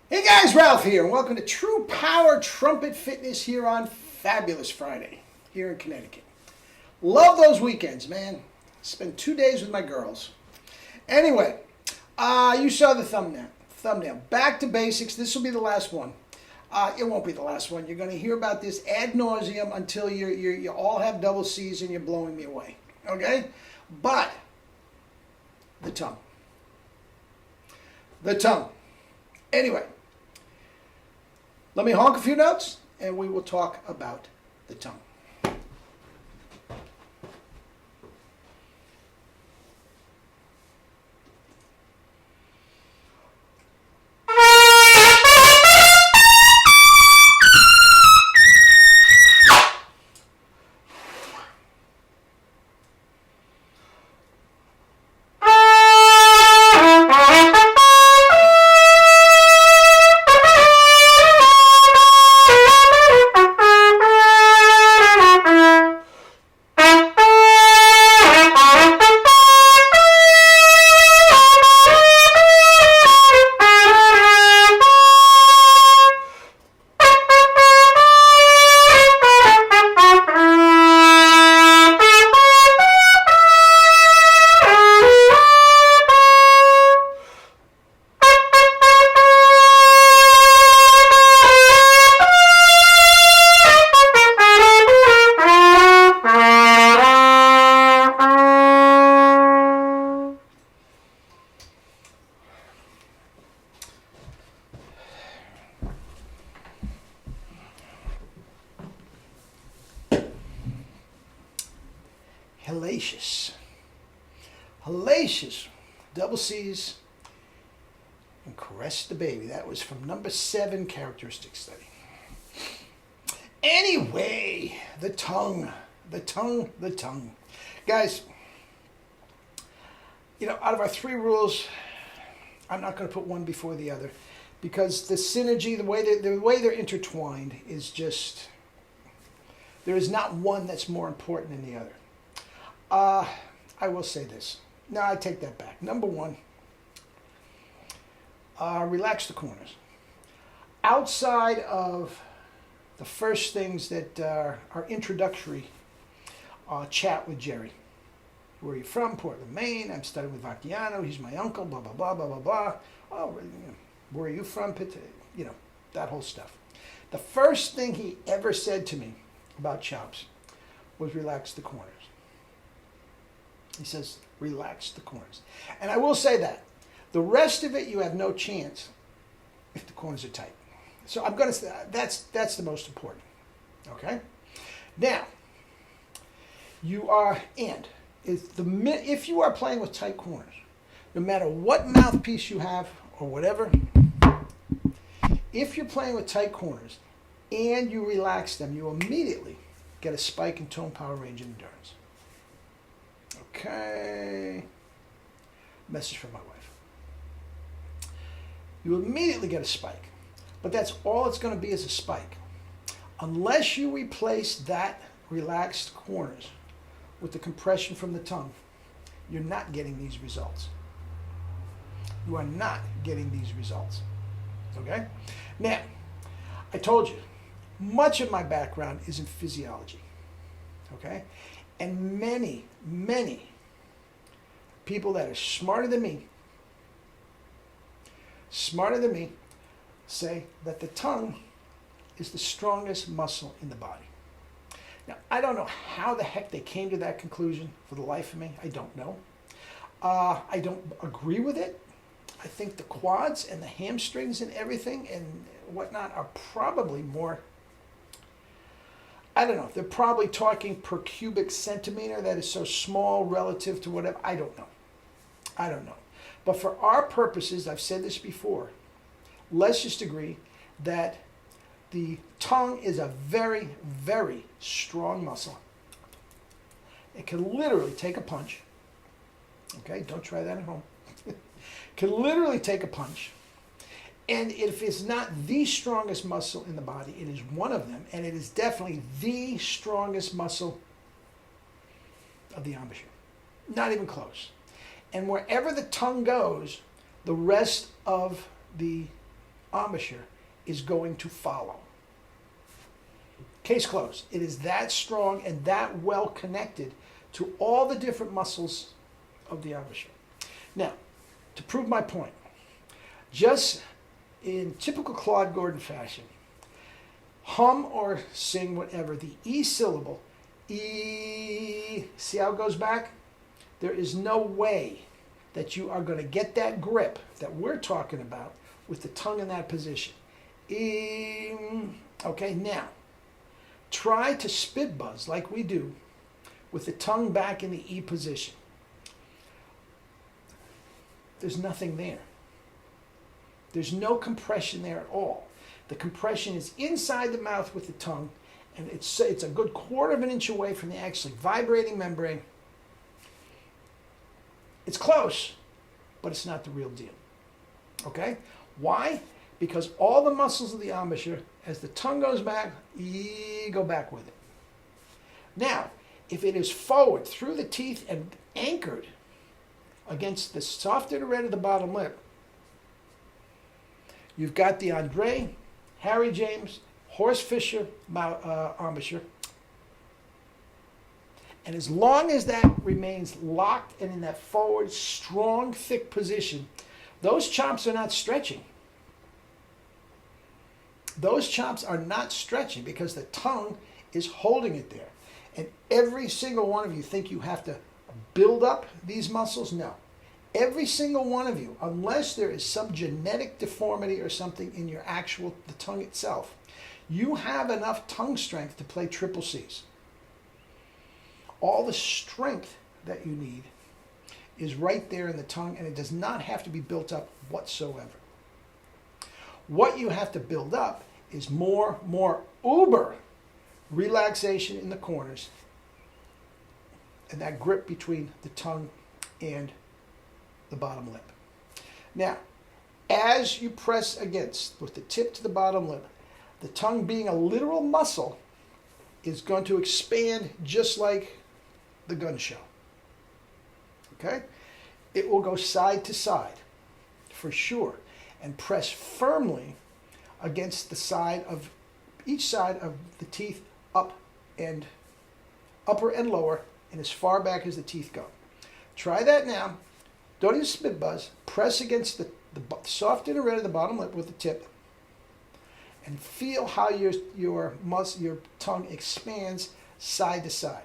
Hey guys, Ralph here, and welcome to True Power Trumpet Fitness here on Fabulous Friday here in Connecticut. Love those weekends, man. Spend 2 days with my girls. Anyway, you saw the thumbnail. Back to basics. This will be the last one. It won't be the last one. You're going to hear about this ad nauseum until you all have double C's and you're blowing me away. Okay? But the tongue. The tongue. Anyway, let me honk a few notes and we will talk about the tongue. Hellacious. Hellacious. Double C's and Caress the Baby. That was from number 7 characteristic study. Anyway, the tongue. The tongue. The tongue. Guys, out of our 3 rules, I'm not going to put one before the other because the synergy, the way they're intertwined is just, there is not one that's more important than the other. I will say this. No, I take that back. Number 1, relax the corners. Outside of the first things that are introductory chat with Jerry. Where are you from? Portland, Maine. I'm studying with Vacchiano. He's my uncle, blah, blah, blah, blah, blah, blah. Oh, where are you from? That whole stuff. The first thing he ever said to me about chops was relax the corners. He says, relax the corners. And I will say that. The rest of it, you have no chance if the corners are tight. So I'm going to say that's the most important. Okay? Now, if you are playing with tight corners, no matter what mouthpiece you have or whatever, if you're playing with tight corners and you relax them, you immediately get a spike in tone, power, range, and endurance. Okay. Message from my wife. You immediately get a spike. But that's all it's going to be is a spike. Unless you replace that relaxed corners with the compression from the tongue, you're not getting these results. You are not getting these results. Okay? Now, I told you, much of my background is in physiology. Okay? And many, many people that are smarter than me say that the tongue is the strongest muscle in the body. Now, I don't know how the heck they came to that conclusion for the life of me. I don't know. I don't agree with it. I think the quads and the hamstrings and everything and whatnot are probably more, I don't know. They're probably talking per cubic centimeter. That is so small relative to whatever. I don't know. But for our purposes, I've said this before, let's just agree that the tongue is a very, very strong muscle. It can literally take a punch. Okay, don't try that at home. Can literally take a punch. And if it's not the strongest muscle in the body, it is one of them, and it is definitely the strongest muscle of the embouchure. Not even close. And wherever the tongue goes, the rest of the embouchure is going to follow. Case closed. It is that strong and that well connected to all the different muscles of the embouchure. Now, to prove my point, just in typical Claude Gordon fashion, hum or sing whatever, the E syllable, E, see how it goes back? There is no way that you are going to get that grip that we're talking about with the tongue in that position. E, okay, now, try to spit buzz like we do with the tongue back in the E position. There's nothing there. There's no compression there at all. The compression is inside the mouth with the tongue, and it's a good 1/4 of an inch away from the actually vibrating membrane. It's close, but it's not the real deal. Okay? Why? Because all the muscles of the embouchure, as the tongue goes back, go back with it. Now, if it is forward through the teeth and anchored against the soft inner red of the bottom lip, you've got the Andre, Harry James, Horst Fischer embouchure. And as long as that remains locked and in that forward, strong, thick position, those chops are not stretching. Those chops are not stretching because the tongue is holding it there. And every single one of you think you have to build up these muscles? No. Every single one of you, unless there is some genetic deformity or something in your the tongue itself, you have enough tongue strength to play triple Cs. All the strength that you need is right there in the tongue, and it does not have to be built up whatsoever. What you have to build up is more uber relaxation in the corners and that grip between the tongue and the bottom lip. Now, as you press against with the tip to the bottom lip, the tongue being a literal muscle is going to expand just like the gun shell. Okay? It will go side to side for sure and press firmly against the side of each side of the teeth, upper and lower, and as far back as the teeth go. Try that now. Don't even spit buzz. Press against the soft inner red of the bottom lip with the tip, and feel how your tongue expands side to side.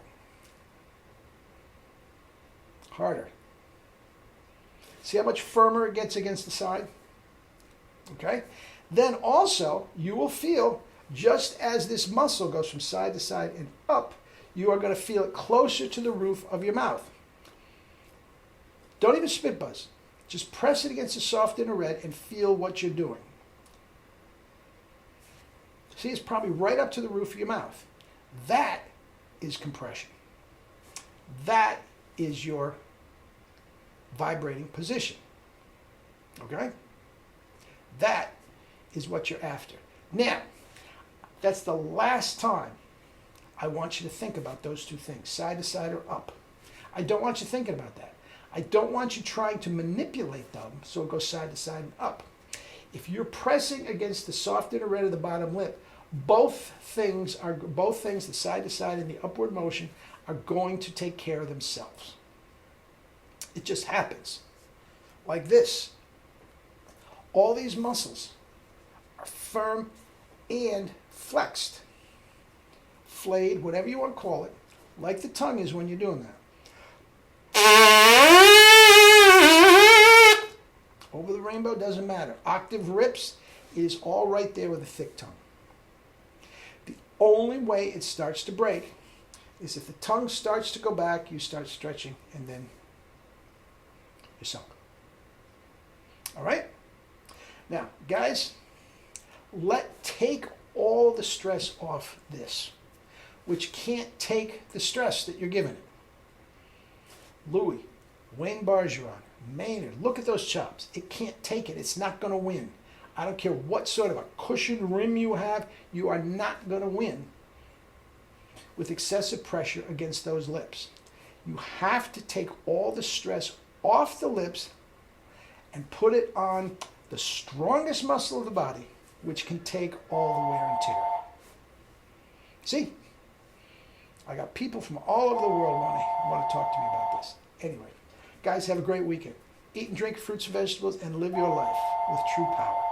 Harder. See how much firmer it gets against the side? Okay? Then also, you will feel, just as this muscle goes from side to side and up, you are going to feel it closer to the roof of your mouth. Don't even spit buzz. Just press it against the soft inner red and feel what you're doing. See, it's probably right up to the roof of your mouth. That is compression. That is your vibrating position. Okay? That is what you're after. Now, that's the last time I want you to think about those two things, side to side or up. I don't want you thinking about that. I don't want you trying to manipulate them so it goes side to side and up. If you're pressing against the soft inner red of the bottom lip, both things, the side to side and the upward motion, are going to take care of themselves. It just happens. Like this. All these muscles are firm and flexed, flayed, whatever you want to call it, like the tongue is when you're doing that. Over the rainbow, doesn't matter. Octave rips, it is all right there with a thick tongue. The only way it starts to break is if the tongue starts to go back, you start stretching, and then you're sunk. All right? Now, guys, take all the stress off this, which can't take the stress that you're giving it. Louis, Wayne Bergeron, Maynard, look at those chops. It can't take it. It's not going to win. I don't care what sort of a cushioned rim you have, you are not going to win with excessive pressure against those lips. You have to take all the stress off the lips and put it on the strongest muscle of the body, which can take all the wear and tear. See, I got people from all over the world want to talk to me about this. Anyway, guys, have a great weekend. Eat and drink fruits and vegetables and live your life with true power.